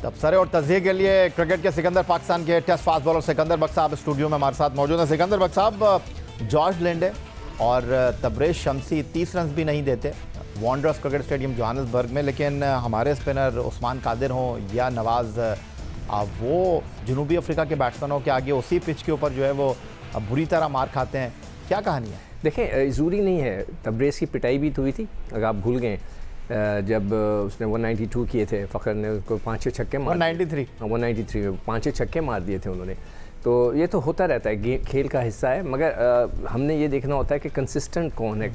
तबसरे और तज़िये के लिए क्रिकेट के सिकंदर पाकिस्तान के टेस्ट फास्ट बॉलर सिकंदर बख्श साहब स्टूडियो में हमारे साथ मौजूद हैं। सिकंदर बख्श साहब, जॉर्ज लिंडे और तबरेज़ शमसी 30 रन भी नहीं देते वॉन्डरर्स क्रिकेट स्टेडियम जोहानिसबर्ग में, लेकिन हमारे स्पिनर उस्मान कादिर हों या नवाज़, वो जनूबी अफ्रीका के बैट्समैनों के आगे उसी पिच के ऊपर जो है वो बुरी तरह मार खाते हैं। क्या कहानी है? देखें, ज़रूरी नहीं है। तबरेज़ की पिटाई भी तो हुई थी, अगर आप भूल गए, जब उसने 192 किए थे, फ़खर ने उसको 5-6 छक्के मार 193 में 5-6 छक्के मार दिए थे उन्होंने। तो ये तो होता रहता है, खेल का हिस्सा है, मगर हमने ये देखना होता है कि कंसिस्टेंट कौन है,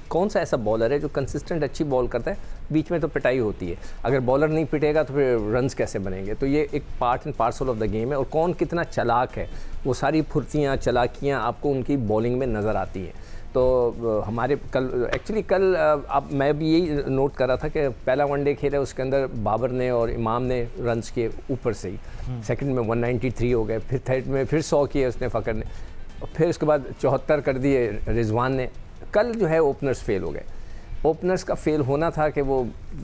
कौन सा ऐसा बॉलर है जो कंसिस्टेंट अच्छी बॉल करता है। बीच में तो पिटाई होती है, अगर बॉलर नहीं पिटेगा तो फिर रन्स कैसे बनेंगे। तो ये एक part and parcel of the game है, और कौन कितना चालाक है, वो सारी फुर्तियाँ चालाकियाँ आपको उनकी बॉलिंग में नज़र आती हैं। तो हमारे कल अब मैं भी यही नोट कर रहा था कि पहला वनडे खेला, उसके अंदर बाबर ने और इमाम ने रन्स के ऊपर से ही सेकंड में 193 हो गए, फिर थर्ड में फिर 100 किए उसने फ़खर ने, और फिर उसके बाद 74 कर दिए रिजवान ने। कल जो है ओपनर्स फेल हो गए। ओपनर्स का फेल होना था कि वो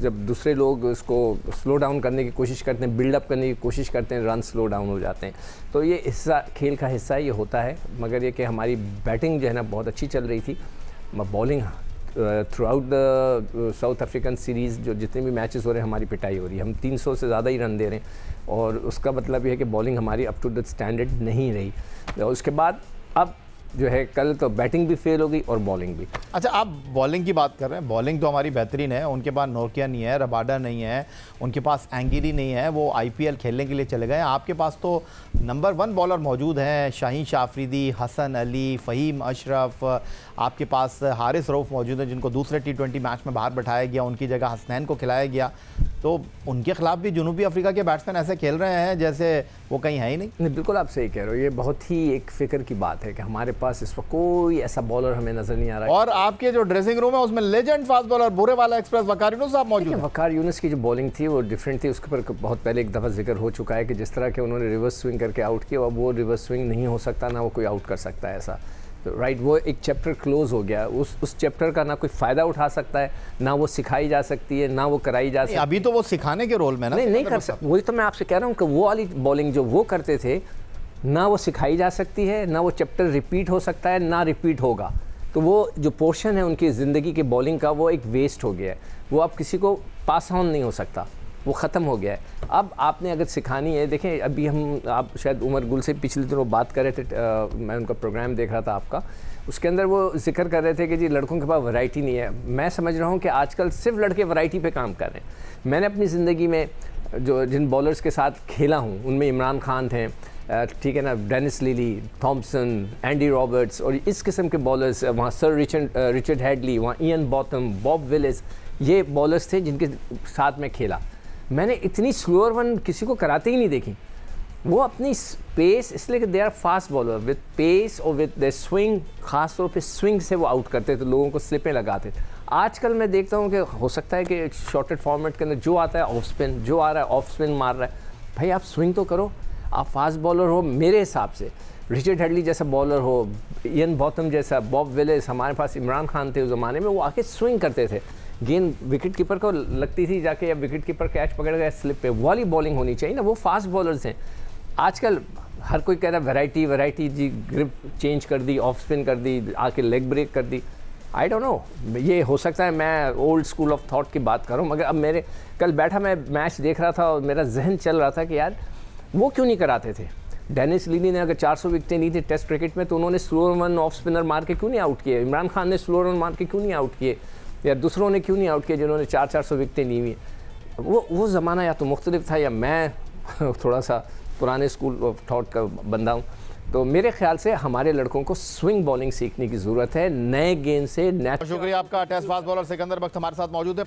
जब दूसरे लोग उसको स्लो डाउन करने की कोशिश करते हैं, बिल्डअप करने की कोशिश करते हैं, रन स्लो डाउन हो जाते हैं। तो ये हिस्सा, खेल का हिस्सा ये होता है। मगर ये कि हमारी बैटिंग जो है ना बहुत अच्छी चल रही थी, bowling through out the south African series जो जितने भी मैचेस हो रहे हैं हमारी पिटाई हो रही है। हम 300 से ज़्यादा ही रन दे रहे हैं, और उसका मतलब ये है कि बॉलिंग हमारी अप टू द स्टैंडर्ड नहीं रही। और उसके बाद अब जो है कल तो बैटिंग भी फेल हो गई और बॉलिंग भी। अच्छा, आप बॉलिंग की बात कर रहे हैं। बॉलिंग तो हमारी बेहतरीन है, उनके पास नोकिया नहीं है, रबाडा नहीं है, उनके पास एंगिरी नहीं है, वो IPL खेलने के लिए चले गए। आपके पास तो नंबर 1 बॉलर मौजूद हैं, शाहीन शाफरीदी, हसन अली, फ़हीम अशरफ, आपके पास हारिस रऊफ़ मौजूद हैं जिनको दूसरे T20 मैच में बाहर बैठाया गया, उनकी जगह हसनैन को खिलाया गया। तो उनके खिलाफ भी जनूबी अफ्रीका के बैट्समैन ऐसे खेल रहे हैं जैसे वो कहीं है ही नहीं। बिल्कुल आप सही कह रहे हो। ये बहुत ही एक फ़िक्र की बात है कि हमारे पास इस वक्त कोई ऐसा बॉलर हमें नज़र नहीं आ रहा है। और आपके जो ड्रेसिंग रूम है उसमें लेजेंड फास्ट बॉलर बुरे वाला एक्सप्रेस वकार यूनुस साहब मौजूद हैं। वकार यूनुस की जो बॉलिंग थी वो डिफरेंट थी। उसके ऊपर बहुत पहले एक दफ़ा जिक्र हो चुका है कि जिस तरह के उन्होंने रिवर्स स्विंग करके आउट किया, अब वो रिवर्स स्विंग नहीं हो सकता, ना वो कोई आउट कर सकता है ऐसा। राइट, वो एक चैप्टर क्लोज हो गया। उस चैप्टर का ना कोई फ़ायदा उठा सकता है, ना वो सिखाई जा सकती है, ना वो कराई जा सकती है। अभी तो वो सिखाने के रोल में नहीं कर सकता। वही तो मैं आपसे कह रहा हूँ कि वो वाली बॉलिंग जो वो करते थे, ना वो सिखाई जा सकती है, ना वो चैप्टर रिपीट हो सकता है, ना रिपीट होगा। तो वो जो पोर्शन है उनकी ज़िंदगी के बॉलिंग का, वो एक वेस्ट हो गया है। वो अब किसी को पास ऑन नहीं हो सकता, वो ख़त्म हो गया है। अब आपने अगर सिखानी है, देखें अभी आप शायद उमर गुल से पिछले दिनों बात कर रहे थे, मैं उनका प्रोग्राम देख रहा था आपका, उसके अंदर वो जिक्र कर रहे थे कि जी लड़कों के पास वैरायटी नहीं है। मैं समझ रहा हूँ कि आजकल सिर्फ लड़के वैरायटी पे काम कर रहे हैं। मैंने अपनी ज़िंदगी में जिन बॉलर्स के साथ खेला हूँ उनमें इमरान खान थे, ठीक है ना, Dennis Lillee, Thompson, Andy Roberts, और इस किस्म के बॉलर्स, वहाँ सर रिचर्ड हेडली, वहाँ इयन बॉथम, बॉब विलिस, ये बॉलर्स थे जिनके साथ में खेला। मैंने इतनी स्लोअर वन किसी को कराते ही नहीं देखी। वो अपनी पेस, इसलिए कि they are fast bowler with pace और विद द स्विंग, ख़ास तौर पे स्विंग से वो आउट करते थे, लोगों को स्लिपें लगाते थे। आजकल मैं देखता हूँ कि हो सकता है कि शॉर्टेड फॉर्मेट के अंदर जो आता है ऑफ स्पिन, जो आ रहा है ऑफ स्पिन मार रहा है। भाई आप स्विंग तो करो, आप फास्ट बॉलर हो। मेरे हिसाब से रिचर्ड हेडली जैसा बॉलर हो, इयन बॉथम जैसा, बॉब विलिस, हमारे पास इमरान खान थे उस ज़माने में, वो आके स्विंग करते थे। गेंद विकेट कीपर को लगती थी जाके, या विकेट कीपर कैच पकड़ गया स्लिप पे, वाली बॉलिंग होनी चाहिए ना। वो फास्ट बॉलर्स हैं। आजकल हर कोई कह रहा है वैरायटी जी, ग्रिप चेंज कर दी, ऑफ स्पिन कर दी, आके लेग ब्रेक कर दी। आई डोंट नो, ये हो सकता है मैं ओल्ड स्कूल ऑफ थॉट की बात करूं, मगर अब मेरे कल बैठा मैं मैच देख रहा था और मेरा जहन चल रहा था कि यार वो क्यों नहीं कराते थे। डेनिस लिली ने अगर 400 विकेटें ली थी टेस्ट क्रिकेट में, तो उन्होंने स्लोअर वन ऑफ स्पिनर मार के क्यों नहीं आउट किए? इमरान खान ने स्लोअर वन मार के क्यों नहीं आउट किए, या दूसरों ने क्यों नहीं आउट किए जिन्होंने 400 विकेटें ली हुई? वो ज़माना या तो मुख्तलिफ था, या मैं थोड़ा सा पुराने स्कूल ऑफ थॉट का बंदा हूँ। तो मेरे ख्याल से हमारे लड़कों को स्विंग बॉलिंग सीखने की ज़रूरत है, नए गेंद से। शुक्रिया आपका। टेस्ट फास्ट बॉलर सिकंदर बख्श हमारे साथ मौजूद है।